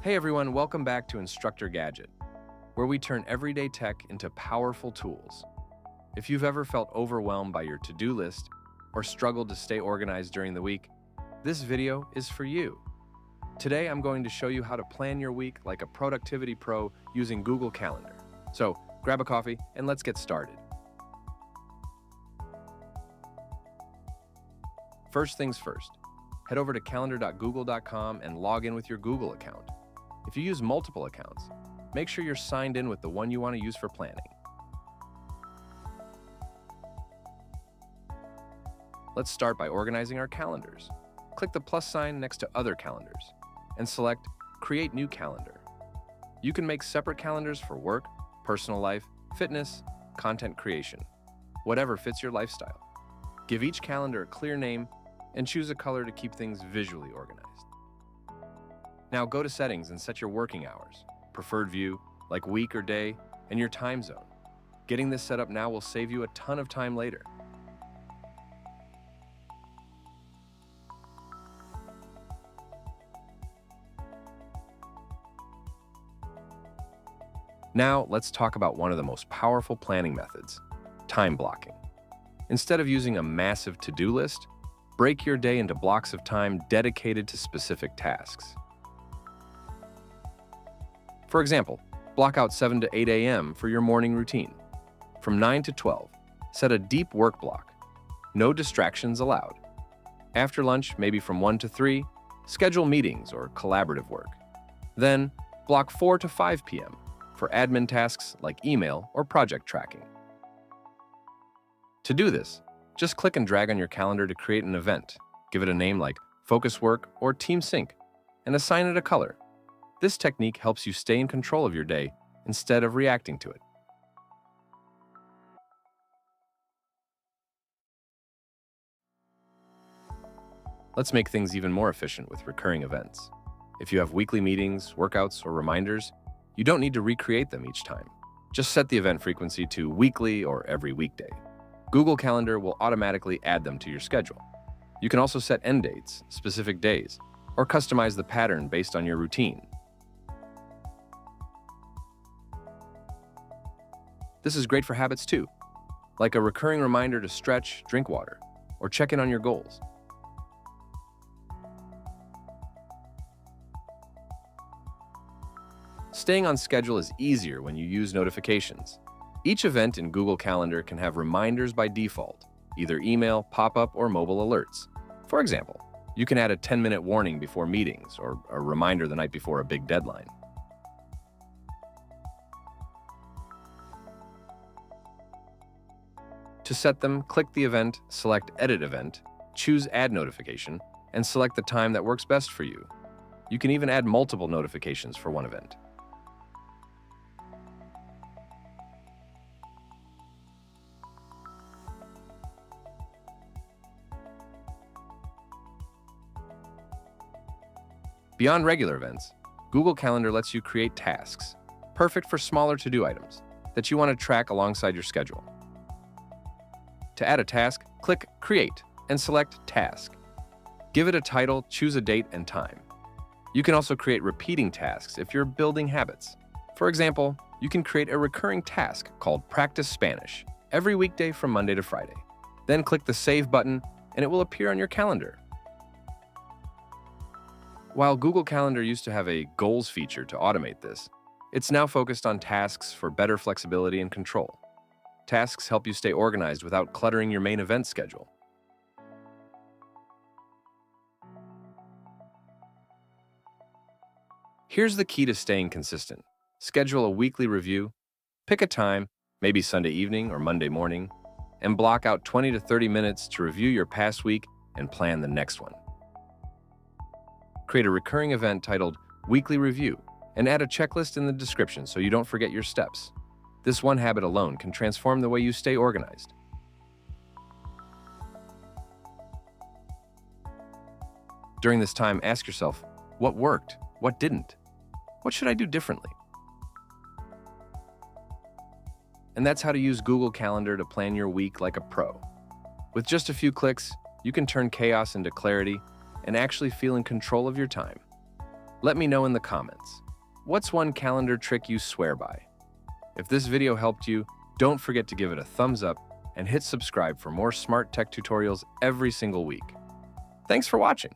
Hey everyone, welcome back to Instructor Gadget, where we turn everyday tech into powerful tools. If you've ever felt overwhelmed by your to-do list or struggled to stay organized during the week, this video is for you. Today I'm going to show you how to plan your week like a productivity pro using Google Calendar. So grab a coffee and let's get started. First things first, head over to calendar.google.com and log in with your Google account. If you use multiple accounts, make sure you're signed in with the one you want to use for planning. Let's start by organizing our calendars. Click the plus sign next to Other Calendars and select Create New Calendar. You can make separate calendars for work, personal life, fitness, content creation, whatever fits your lifestyle. Give each calendar a clear name and choose a color to keep things visually organized. Now go to Settings and set your working hours, preferred view, like week or day, and your time zone. Getting this set up now will save you a ton of time later. Now let's talk about one of the most powerful planning methods, time blocking. Instead of using a massive to-do list, break your day into blocks of time dedicated to specific tasks. For example, block out 7 to 8 a.m. for your morning routine. From 9 to 12, set a deep work block. No distractions allowed. After lunch, maybe from 1 to 3, schedule meetings or collaborative work. Then, block 4 to 5 p.m. for admin tasks like email or project tracking. To do this, just click and drag on your calendar to create an event. Give it a name like Focus Work or Team Sync, and assign it a color. This technique helps you stay in control of your day instead of reacting to it. Let's make things even more efficient with recurring events. If you have weekly meetings, workouts, or reminders, you don't need to recreate them each time. Just set the event frequency to weekly or every weekday. Google Calendar will automatically add them to your schedule. You can also set end dates, specific days, or customize the pattern based on your routine. This is great for habits too, like a recurring reminder to stretch, drink water, or check in on your goals. Staying on schedule is easier when you use notifications. Each event in Google Calendar can have reminders by default, either email, pop-up, or mobile alerts. For example, you can add a 10-minute warning before meetings or a reminder the night before a big deadline. To set them, click the event, select Edit Event, choose Add Notification, and select the time that works best for you. You can even add multiple notifications for one event. Beyond regular events, Google Calendar lets you create tasks, perfect for smaller to-do items that you want to track alongside your schedule. To add a task, click Create and select Task. Give it a title, choose a date and time. You can also create repeating tasks if you're building habits. For example, you can create a recurring task called Practice Spanish every weekday from Monday to Friday. Then click the Save button and it will appear on your calendar. While Google Calendar used to have a Goals feature to automate this, it's now focused on tasks for better flexibility and control. Tasks help you stay organized without cluttering your main event schedule. Here's the key to staying consistent. Schedule a weekly review, pick a time, maybe Sunday evening or Monday morning, and block out 20 to 30 minutes to review your past week and plan the next one. Create a recurring event titled Weekly Review and add a checklist in the description so you don't forget your steps. This one habit alone can transform the way you stay organized. During this time, ask yourself, what worked? What didn't? What should I do differently? And that's how to use Google Calendar to plan your week like a pro. With just a few clicks, you can turn chaos into clarity and actually feel in control of your time. Let me know in the comments. What's one calendar trick you swear by? If this video helped you, don't forget to give it a thumbs up and hit subscribe for more smart tech tutorials every single week. Thanks for watching.